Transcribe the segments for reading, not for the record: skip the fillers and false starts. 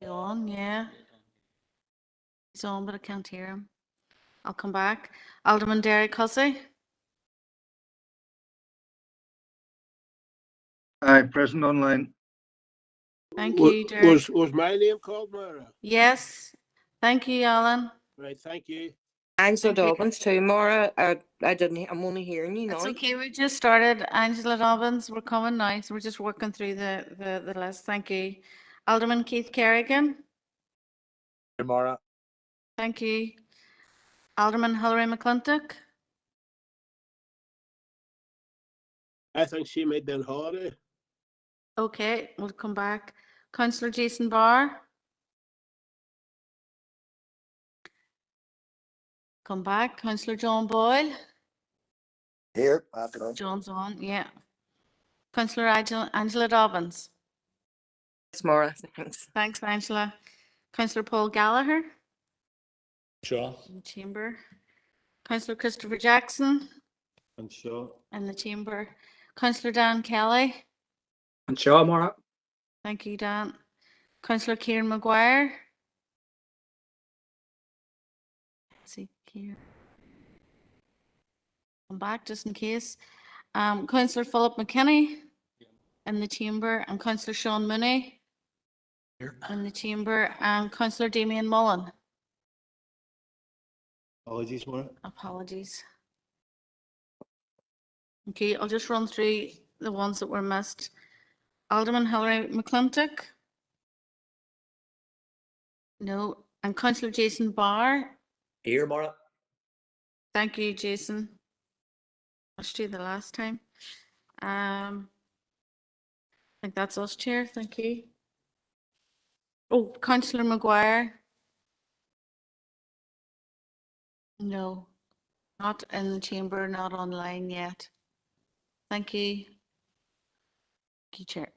On, yeah. He's on, but I can't hear him. I'll come back. Alderman Derry Cussy. Aye, present online. Thank you, Derek. Was my name called, Maura? Yes. Thank you, Alan. Right, thank you. Angela Thank you. Dobbins too, Maura. I'm only hearing you It's now. okay. We just started. Angela Dobbins, we're coming now. So we're just working through the list. Thank you. Alderman Keith Kerrigan. Maura. Thank you. Alderman Hilary McClintock. I think she might be on holiday. Okay, we'll come back. Councillor Jason Barr. Come back. Councillor John Boyle. Here. John's on, yeah. Councillor Angela Dobbins. It's Maura. Thanks. Thanks, Angela. Councillor Paul Gallagher. Sure. In the chamber. Councillor Christopher Jackson. I'm sure. In the chamber. Councillor Dan Kelly. And Shaw, Maura. Thank you, Dan. Councillor Kieran Maguire. Let's see, Kieran. Come back just in case. Councillor Philip McKinney in the chamber, and Councillor Sean Mooney Here. in the chamber, and Councillor Damien Mullen. Apologies, Maura. Apologies. Okay, I'll just run through the ones that were missed. Alderman Hilary McClintock. No. And Councillor Jason Barr. Here, Maura. Thank you, Jason. I missed you the last time. I think that's us, Chair. Thank you. Oh, Councillor Maguire. No, not in the chamber, not online yet. Thank you. Thank you, Chair.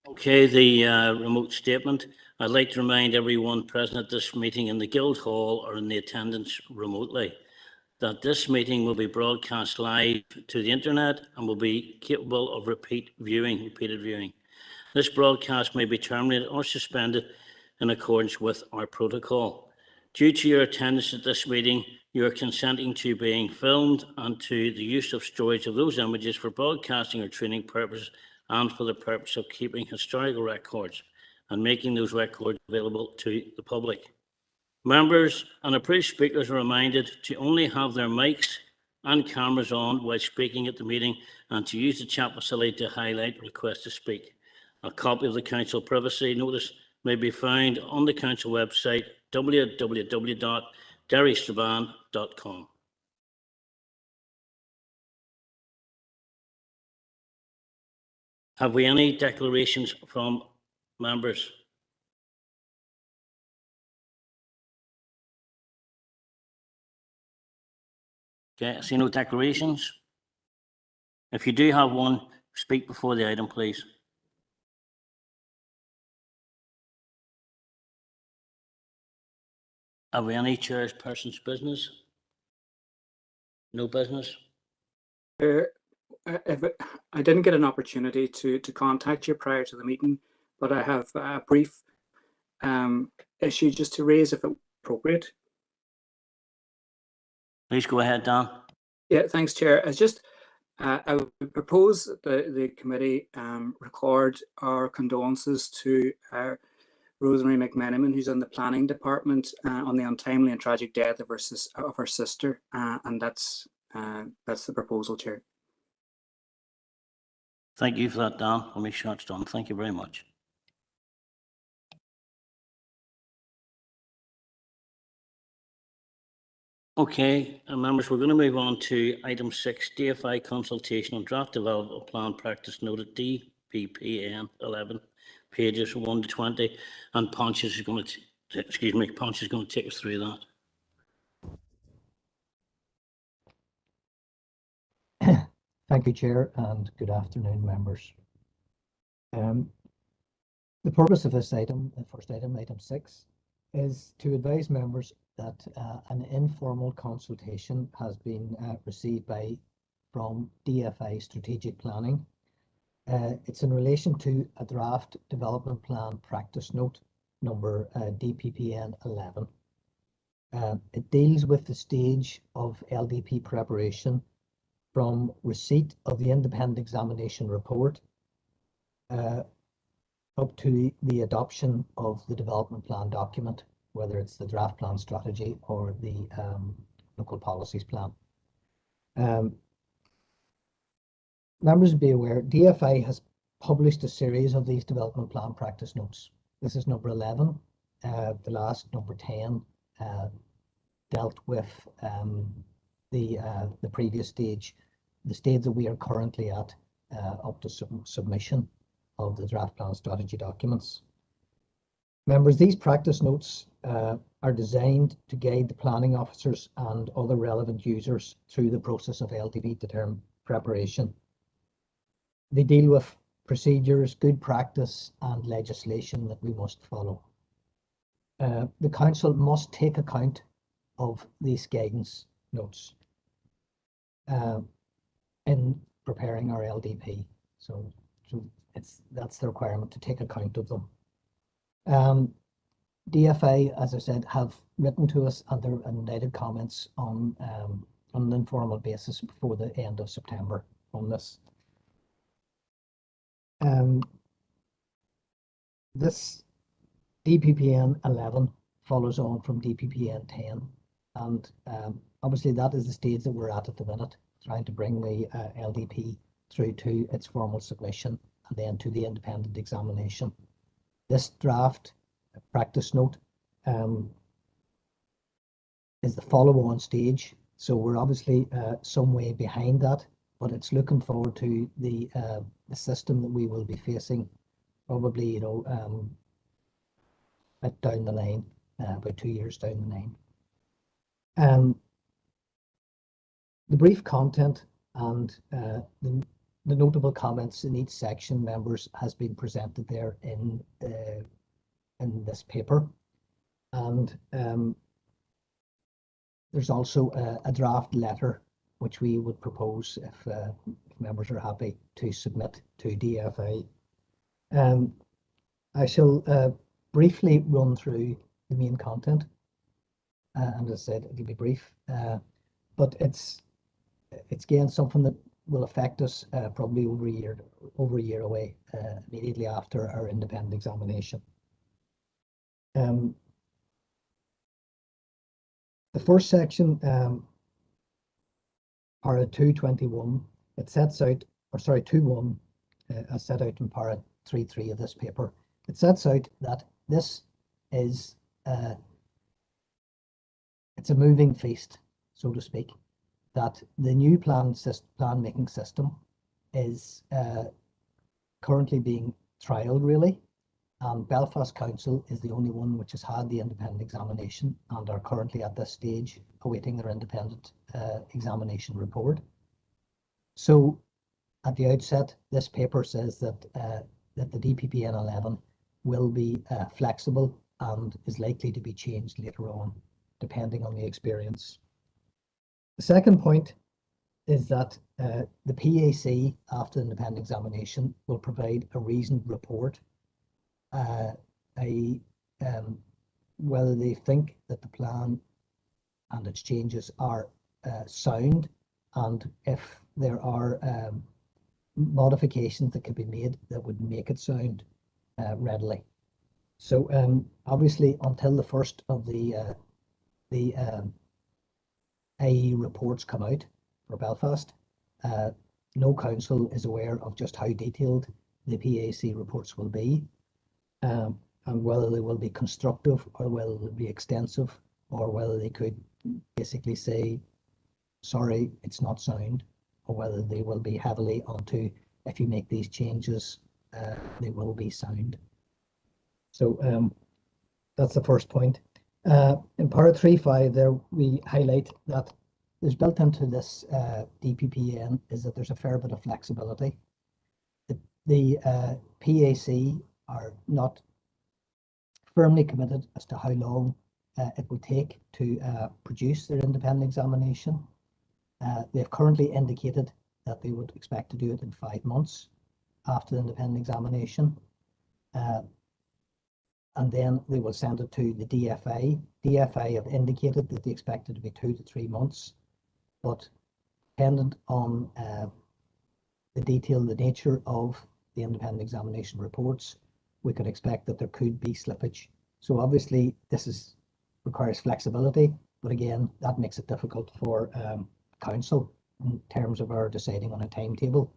Okay, the remote statement. I'd like to remind everyone present at this meeting in the Guildhall or in the attendance remotely that this meeting will be broadcast live to the internet and will be capable of repeated viewing. This broadcast may be terminated or suspended in accordance with our protocol. Due to your attendance at this meeting, you are consenting to being filmed and to the use of storage of those images for broadcasting or training purposes and for the purpose of keeping historical records and making those records available to the public. Members and approved speakers are reminded to only have their mics and cameras on while speaking at the meeting and to use the chat facility to highlight requests to speak. A copy of the Council privacy notice may be found on the Council website www.derrystrabane.com. Have we any declarations from members? Okay, I see no declarations. If you do have one, speak before the item, please. Have we any chairperson's business? No business? I didn't get an opportunity to contact you prior to the meeting, but I have a brief issue just to raise if it's appropriate. Please go ahead, Dan. Yeah, thanks, Chair. I would propose that the committee record our condolences to Rosemary McMenamin, who's in the planning department, on the untimely and tragic death of her sister, and that's the proposal, Chair. Thank you for that, Dan. I'll make sure it's done. Thank you very much. Okay, members, we're going to move on to item 6, DFI consultation on draft development plan practice noted DPPN 11, pages 1 to 20, and Pontius is going to take us through that. Thank you, Chair, and good afternoon, members. The purpose of this item, the first item, item 6, is to advise members that an informal consultation has been received from DFI Strategic Planning. It's in relation to a draft development plan practice note number DPPN 11. It deals with the stage of LDP preparation from receipt of the independent examination report up to the adoption of the development plan document, whether it's the draft plan strategy or the local policies plan. Members be aware, DFI has published a series of these development plan practice notes. This is number 11. The last, number 10, dealt with the previous stage, the stage that we are currently at, up to submission of the draft plan strategy documents. Members, these practice notes are designed to guide the planning officers and other relevant users through the process of LDP determined preparation. They deal with procedures, good practice, and legislation that we must follow. The Council must take account of these guidance notes in preparing our LDP. So that's the requirement, to take account of them. DFA, as I said, have written to us and they're invited comments on an informal basis before the end of September on this. This DPPN 11 follows on from DPPN 10, and obviously that is the stage that we're at the minute, trying to bring the LDP through to its formal submission and then to the independent examination. This draft practice note is the follow-on stage, so we're obviously some way behind that, but it's looking forward to the system that we will be facing probably, you know, down the line, about 2 years down the line. The brief content and the notable comments in each section, members, has been presented there in this paper, and there's also a draft letter which we would propose, if members are happy, to submit to DFA. I shall briefly run through the main content, and as I said, it'll be brief, but it's again something that will affect us probably over a year away, immediately after our independent examination. The first section, para 221, it sets out, or sorry, 2.1, as set out in para 3.3 of this paper. It sets out that this is it's a moving feast, so to speak, that the new plan making system is currently being trialled, really. Belfast Council is the only one which has had the independent examination and are currently at this stage awaiting their independent examination report. So at the outset, this paper says that that the DPPN 11 will be flexible and is likely to be changed later on, depending on the experience. The second point is that the PAC, after the independent examination, will provide a reasoned report, whether they think that the plan and its changes are sound, and if there are modifications that can be made that would make it sound readily. So obviously, until the first of the IE reports come out for Belfast, no council is aware of just how detailed the PAC reports will be, and whether they will be constructive or whether they'll be extensive, or whether they could basically say, sorry, it's not sound, or whether they will be heavily onto, if you make these changes, they will be sound. So that's the first point. In part 3.5 there, we highlight that there's built into this DPPN is that there's a fair bit of flexibility. The PAC are not firmly committed as to how long it will take to produce their independent examination. They've currently indicated that they would expect to do it in 5 months after the independent examination. and then they will send it to the DFA. DFA have indicated that they expect it to be 2 to 3 months, but dependent on the detail, the nature of the independent examination reports, we could expect that there could be slippage. So obviously this requires flexibility, but again, that makes it difficult for council in terms of our deciding on a timetable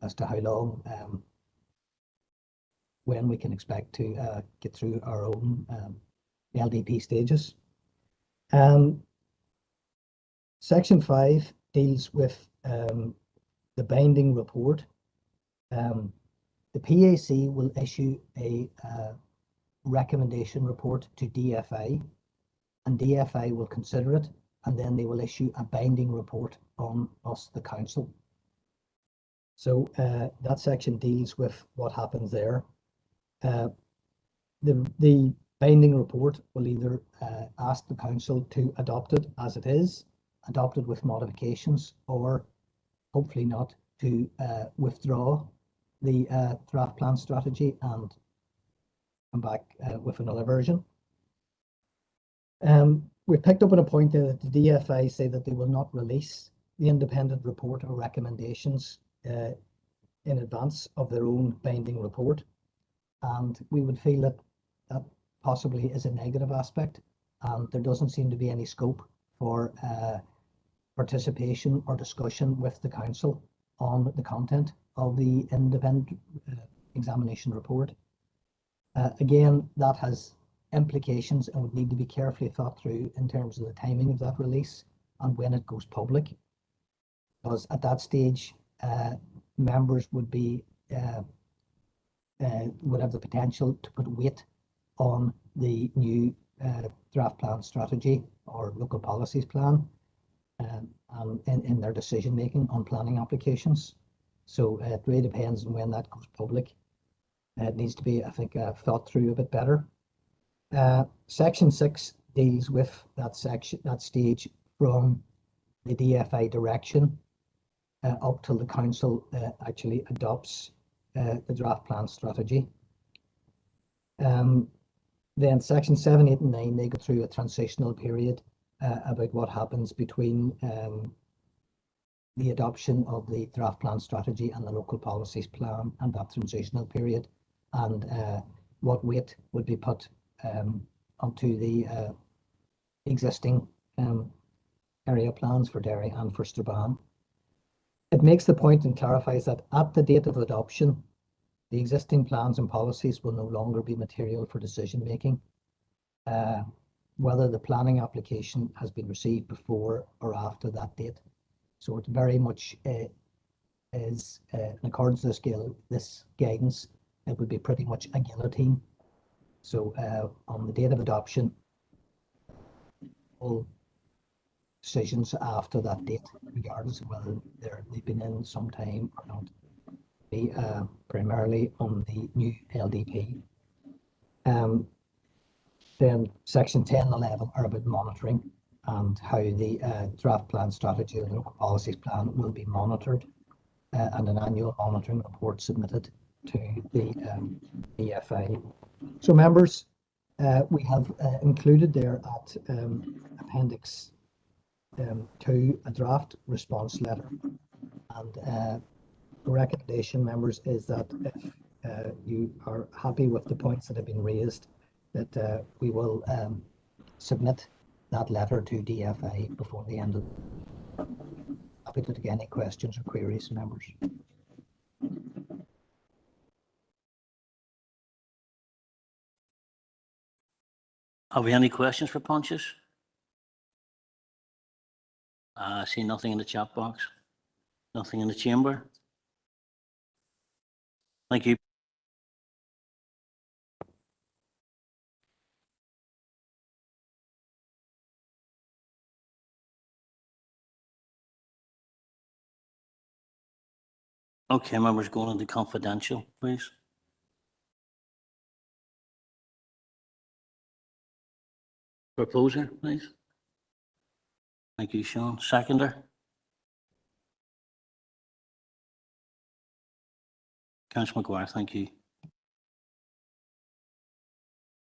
as to how long, when we can expect to get through our own LDP stages. Section 5 deals with the binding report. The PAC will issue a recommendation report to DFA, and DFA will consider it, and then they will issue a binding report on us, the council. So that section deals with what happens there. The binding report will either ask the council to adopt it as it is, adopt it with modifications, or hopefully not, to withdraw the draft plan strategy and come back with another version. We've picked up on a point there that the DFA say that they will not release the independent report or recommendations in advance of their own binding report. And we would feel that that possibly is a negative aspect, and there doesn't seem to be any scope for participation or discussion with the council on the content of the independent examination report. Again, that has implications and would need to be carefully thought through in terms of the timing of that release and when it goes public, because at that stage members would be would have the potential to put weight on the new draft plan strategy or local policies plan in their decision making on planning applications. So it really depends on when that goes public. It needs to be, I think, thought through a bit better. Section 6 deals with that stage from the DFA direction up till the council actually adopts the draft plan strategy. Then section 7, 8 and 9, they go through a transitional period about what happens between the adoption of the draft plan strategy and the local policies plan and that transitional period, and what weight would be put onto the existing area plans for Derry and for Strabane. It makes the point and clarifies that at the date of adoption, the existing plans and policies will no longer be material for decision making, whether the planning application has been received before or after that date. So it very much is in accordance to this guidance, it would be pretty much a guillotine. So on the date of adoption, all decisions after that date, regardless of whether they've been in some time or not, be primarily on the new LDP. Then section 10 and 11 are about monitoring and how the draft plan strategy and local policies plan will be monitored, and an annual monitoring report submitted to the DFA. So members, we have included there at Appendix 2 a draft response letter, and the recommendation, members, is that if you are happy with the points that have been raised, that we will submit that letter to DFA before the end of the year. Happy to take any questions or queries, members. Have we any questions for Pontius? I see nothing in the chat box. Nothing in the chamber. Thank you. Okay, members, going into confidential, please. Proposer, please. Thank you, Sean. Seconder. Councillor McGuire, thank you.